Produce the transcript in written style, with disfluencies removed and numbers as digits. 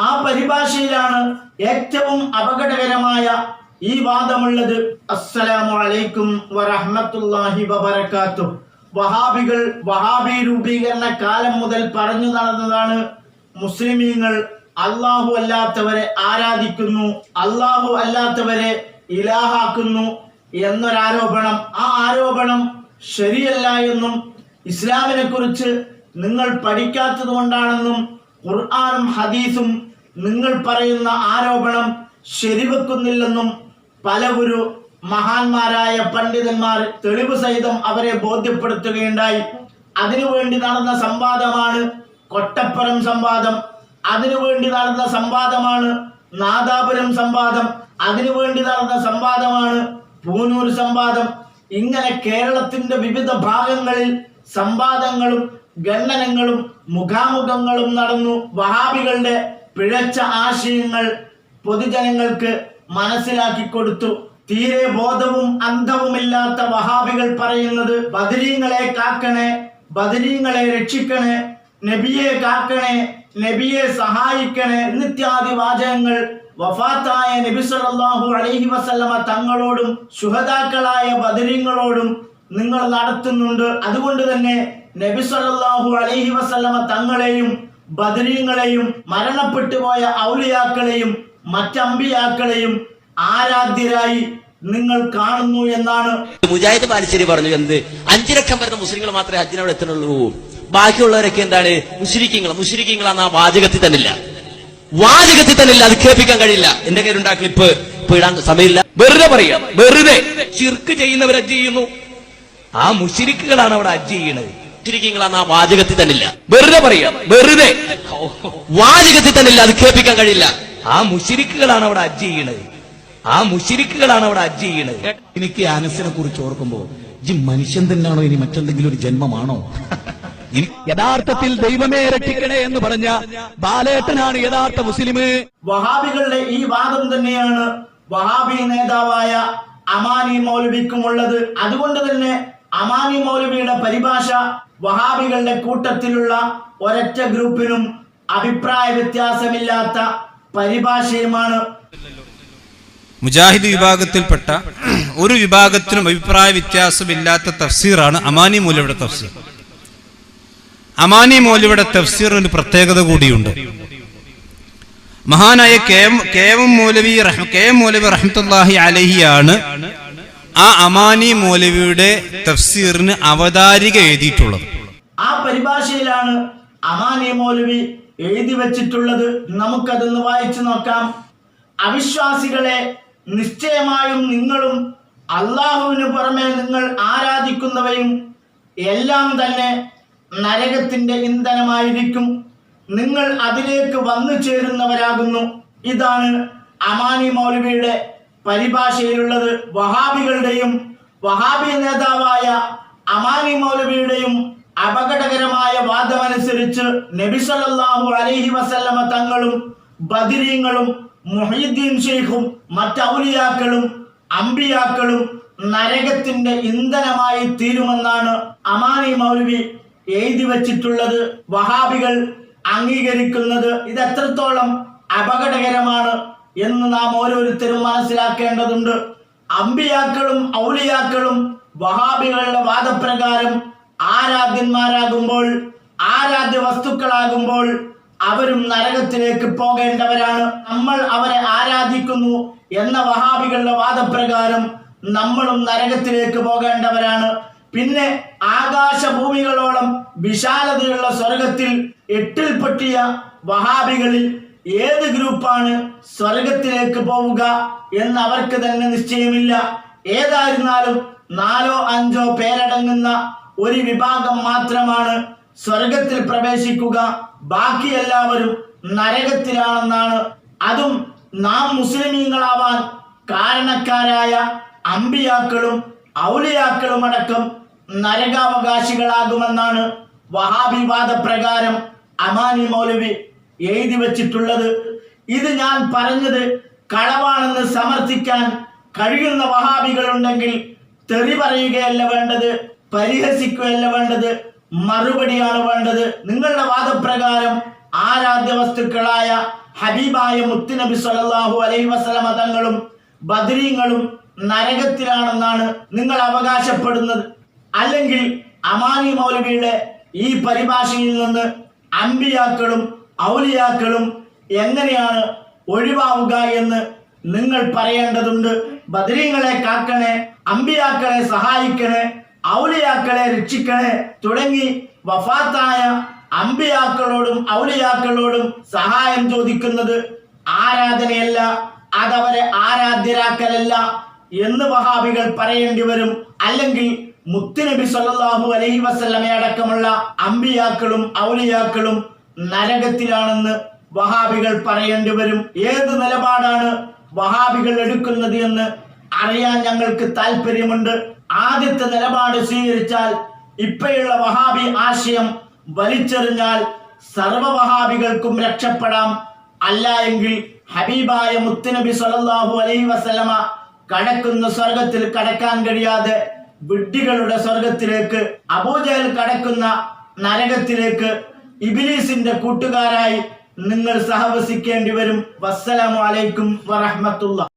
ആ പരിഭാഷയിലാണ് ഏറ്റവും അപകടകരമായ ഈ വാദമുള്ളത്. അസ്സലാമു അലൈക്കും വറഹ്മത്തുള്ളാഹി വബറകാതുഹു. വഹാബികൾ വഹാബി രൂപീകരണ കാലം മുതൽ പറഞ്ഞു നടന്നതാണ് മുസ്ലിമീങ്ങൾ അല്ലാഹു അല്ലാത്തവരെ ആരാധിക്കുന്നു, അല്ലാഹു അല്ലാത്തവരെ ഇലാഹാക്കുന്നു എന്നൊരാരോപണം. ആ ആരോപണം ശരിയല്ല എന്നും ഇസ്ലാമിനെ കുറിച്ച് നിങ്ങൾ പഠിക്കാത്തത് കൊണ്ടാണെന്നും ഖുർആനും ഹദീസും നിങ്ങൾ പറയുന്ന ആരോപണം ശരിവെക്കുന്നില്ലെന്നും പലവരു മഹാന്മാരായ പണ്ഡിതന്മാർ തെളിവ് സഹിതം അവരെ ബോധ്യപ്പെടുത്തുകയുണ്ടായി. അതിനുവേണ്ടി നടന്ന സംവാദമാണ് കൊട്ടപ്പുറം സംവാദം, അതിനുവേണ്ടി നടന്ന സംവാദമാണ് നാദാപുരം സംവാദം, അതിനുവേണ്ടി നടന്ന സംവാദമാണ് പൂനൂർ സംവാദം. ഇങ്ങനെ കേരളത്തിന്റെ വിവിധ ഭാഗങ്ങളിൽ സംവാദങ്ങളും ഖണ്ഡനങ്ങളും മുഖാമുഖങ്ങളും നടന്നു. വഹാബികളുടെ പിഴച്ച ആശയങ്ങൾ പൊതുജനങ്ങൾക്ക് മനസ്സിലാക്കി കൊടുത്തു. തീരെ ബോധവും അന്തവുമില്ലാത്ത വഹാബികൾ പറയുന്നത് ബദരീങ്ങളെ കാക്കണേ, ബദരീങ്ങളെ രക്ഷിക്കണേ, നബിയെ കാക്കണേ, നബിയെ സഹായിക്കണേ എന്നിത്യാദി വാചകങ്ങൾ വഫാത്തായ നബി സല്ലല്ലാഹു അലൈഹി വസല്ലമ തങ്ങളോടും ശുഹദാക്കളായ ബദരീങ്ങളോടും നിങ്ങൾ നടത്തുന്നുണ്ട്. അതുകൊണ്ട് തന്നെ നബി സല്ലല്ലാഹു അലൈഹി വസല്ലമ തങ്ങളെയും ബദരീങ്ങളെയും മരണപ്പെട്ടുപോയ ഔലിയാക്കളെയും മറ്റമ്പിയാക്കളെയും ആരാധ്യരായി നിങ്ങൾ കാണുന്നു എന്നാണ് മുജാഹിദ് ബാലുശ്ശേരി പറഞ്ഞു. എന്ത് 5 ലക്ഷം വരുന്ന മുസ്ലിങ്ങൾ മാത്രമേ ഹജ്ജിനവിടെ എത്തുന്നുള്ളൂ, ബാക്കിയുള്ളവരൊക്കെ എന്താണ് മുശ്രിക്കീങ്ങളാണ്. ആ വാചകത്തിൽ തന്നില്ല, അത് കേൾപ്പിക്കാൻ കഴിയില്ല. എന്റെ കയ്യിലുണ്ടാ ക്ലിപ്പ് ഇടാൻ സമയമില്ല. വെറുതെ പറയാം, വെറുതെ ശിർക്ക് ചെയ്യുന്നവർ ഹജ്ജ് ചെയ്യുന്നു, ആ മുശ്രിക്കുകളാണ് അവിടെ ഹജ്ജ് ചെയ്യണത്. മുശ്രിക്കീങ്ങളാണ് ആ വാചകത്തിൽ തന്നില്ല, വെറുതെ പറയാം, വെറുതെ വാചകത്തിൽ തന്നില്ല, അത് കേൾപ്പിക്കാൻ കഴിയില്ല. ആ മുശ്രിക്കുകളാണ് അവിടെ ഹജ്ജ് ചെയ്യണത്, എനിക്ക് അനസിനെ കുറിച്ച് ഓർക്കുമ്പോ ഈ മനുഷ്യൻ തന്നെയാണോ ഇനി മറ്റെന്തെങ്കിലും ഒരു ജന്മമാണോ? യഥാർത്ഥത്തിൽ ദൈവമേ രക്ഷിക്കണേ എന്ന് പറഞ്ഞ ബാലേട്ടനാണ് യഥാർത്ഥ മുസ്ലിം. വഹാബികളുടെ ഈ വാദം തന്നെയാണ് വഹാബി നേതാവായ അമാനി മൗലവിക്കുമുള്ളത്. അതുകൊണ്ട് തന്നെ അമാനി മൗലവിയുടെ പരിഭാഷ വഹാബികളുടെ കൂട്ടത്തിലുള്ള ഒരൊറ്റ ഗ്രൂപ്പിനും അഭിപ്രായ വ്യത്യാസമില്ലാത്ത പരിഭാഷയുമാണ്. മുജാഹിദ് വിഭാഗത്തിൽപ്പെട്ട ഒരു വിഭാഗത്തിനും അഭിപ്രായ വ്യത്യാസമില്ലാത്ത തഫ്സീറാണ് അമാനി മൗലവിയുടെ തഫ്സീർ. അമാനി മൗലവിയുടെ തഫ്സീറിന് പ്രത്യേകത കൂടിയുണ്ട്. മഹാനായ കെ എം മൗലവി റഹ്മത്തുള്ളാഹി അലൈഹിയാണ് ആ അമാനി മൗലവിയുടെ തഫ്സീറിന് അവതാരിക എഴുതിയിട്ടുള്ളത്. ആ പരിഭാഷയിലാണ് അമാനി മൗലവി എഴുതി വച്ചിട്ടുള്ളത്. നമുക്കതൊന്ന് വായിച്ചു നോക്കാം. അവിശ്വാസികളെ, നിശ്ചയമായും നിങ്ങളും അള്ളാഹുവിന് പുറമെ നിങ്ങൾ ആരാധിക്കുന്നവയും എല്ലാം തന്നെ നരകത്തിന്റെ ഇന്ധനമായിരിക്കും, നിങ്ങൾ അതിലേക്ക് വന്നു ചേരുന്നവരാകുന്നു. ഇതാണ് അമാനി മൗലവിയുടെ പരിഭാഷയിലുള്ളത്. വഹാബികളുടെയും വഹാബി നേതാവായ അമാനി മൗലവിയുടെയും അപകടകരമായ വാദമനുസരിച്ച് നബി സല്ലല്ലാഹു അലൈഹി വസല്ലമ തങ്ങളും ബദരീങ്ങളും മുഹീദ്ദീൻ ഷെയ്ഖും മറ്റൗലിയാക്കളും അമ്പിയാക്കളും നരകത്തിന്റെ ഇന്ധനമായി തീരുമെന്നാണ് അമാനി മൗലവി എഴുതി വച്ചിട്ടുള്ളത്. വഹാബികൾ അംഗീകരിക്കുന്നത് ഇത് എത്രത്തോളം അപകടകരമാണ് എന്ന് നാം ഓരോരുത്തരും മനസ്സിലാക്കേണ്ടതുണ്ട്. അമ്പിയാക്കളും ഔലിയാക്കളും വഹാബികളുടെ വാദപ്രകാരം ആരാധ്യന്മാരാകുമ്പോൾ, ആരാധ്യ വസ്തുക്കളാകുമ്പോൾ അവരും നരകത്തിലേക്ക് പോകേണ്ടവരാണ്. നമ്മൾ അവരെ ആരാധിക്കുന്നു എന്ന വഹാബികളുടെ വാദപ്രകാരം നമ്മളും നരകത്തിലേക്ക് പോകേണ്ടവരാണ്. പിന്നെ ആകാശഭൂമികളോളം വിശാലതയുള്ള സ്വർഗത്തിൽ 8 പൊട്ടിയ വഹാബികളിൽ ഏത് ഗ്രൂപ്പാണ് സ്വർഗത്തിലേക്ക് പോവുക എന്ന് അവർക്ക് തന്നെ നിശ്ചയമില്ല. ഏതായിരുന്നാലും 4-5 പേരടങ്ങുന്ന ഒരു വിഭാഗം മാത്രമാണ് സ്വർഗത്തിൽ പ്രവേശിക്കുക, ബാക്കി എല്ലാവരും നരകത്തിലാണെന്നാണ്. അതും നാം മുസ്ലിമീങ്ങളാവാൻ കാരണക്കാരായ അമ്പിയാക്കളും ഔലിയാക്കളും അടക്കം നരകാവകാശികളാകുമെന്നാണ് വഹാബി വാദപ്രകാരം അമാനി മൗലവി എഴുതി വച്ചിട്ടുള്ളത്. ഇത് ഞാൻ പറഞ്ഞത് കളവാണെന്ന് സമർത്ഥിക്കാൻ കഴിയുന്ന വഹാബികളുണ്ടെങ്കിൽ തെറി പറയുകയല്ല വേണ്ടത്, പരിഹസിക്കുകയല്ല വേണ്ടത്, മറുപടിയാണ് വേണ്ടത്. നിങ്ങളുടെ വാദപ്രകാരം ആരാധ്യ വസ്തുക്കളായ ഹബീബായ മുത്തുനബി സല്ലല്ലാഹു അലൈഹി വസല്ലമ തങ്ങളും ബദരീങ്ങളും നരകത്തിലാണെന്നാണ് നിങ്ങൾ അവകാശപ്പെടുന്നത്? അല്ലെങ്കിൽ അമാനി മൗലവിയുടെ ഈ പരിഭാഷയിൽ നിന്ന് അമ്പിയാക്കളും ഔലിയാക്കളും എങ്ങനെയാണ് ഒഴിവാവുക എന്ന് നിങ്ങൾ പറയേണ്ടതുണ്ട്. ബദരീങ്ങളെ കാക്കണേ, അമ്പിയാക്കളെ സഹായിക്കണേ, ഔലിയാക്കളെ രക്ഷിക്കണേ തുടങ്ങി വഫാത്തായ അമ്പിയാക്കളോടും ഔലിയാക്കളോടും സഹായം ചോദിക്കുന്നത് ആരാധനയല്ല, അതവരെ ആരാധ്യരാക്കലല്ല എന്ന് വഹാബികൾ പറയേണ്ടി വരും. അല്ലെങ്കിൽ മുത്തുനബി സല്ലല്ലാഹു അലൈഹി വസല്ലമ അടക്കമുള്ള അമ്പിയാക്കളും ഔലിയാക്കളും നരകത്തിലാണെന്ന് വഹാബികൾ പറയേണ്ടി വരും. ഏത് നിലപാടാണ് വഹാബികൾ എടുക്കുന്നത് എന്ന് അറിയാൻ ഞങ്ങൾക്ക് താല്പര്യമുണ്ട്. ആദ്യത്തെ നിലപാട് സ്വീകരിച്ചാൽ, ഇപ്പോഴുള്ള വഹാബി ആശയം വലിച്ചെറിഞ്ഞാൽ സർവ വഹാബികൾക്കും രക്ഷപ്പെടാം. അല്ല എങ്കിൽ ഹബീബായ മുത്തുനബി സല്ലല്ലാഹു അലൈഹി വസല്ലമ കടക്കുന്ന സ്വർഗത്തിൽ കടക്കാൻ കഴിയാതെ വിഡ്ഢികളുടെ സ്വർഗത്തിലേക്ക്, അബൂജഹൽ കടക്കുന്ന നരകത്തിലേക്ക് ഇബ്ലീസിന്റെ കൂട്ടുകാരായി നിങ്ങൾ സഹവസിക്കേണ്ടി വരും. വസ്സലാമു അലൈക്കും വറഹ്മത്തുള്ളാഹി.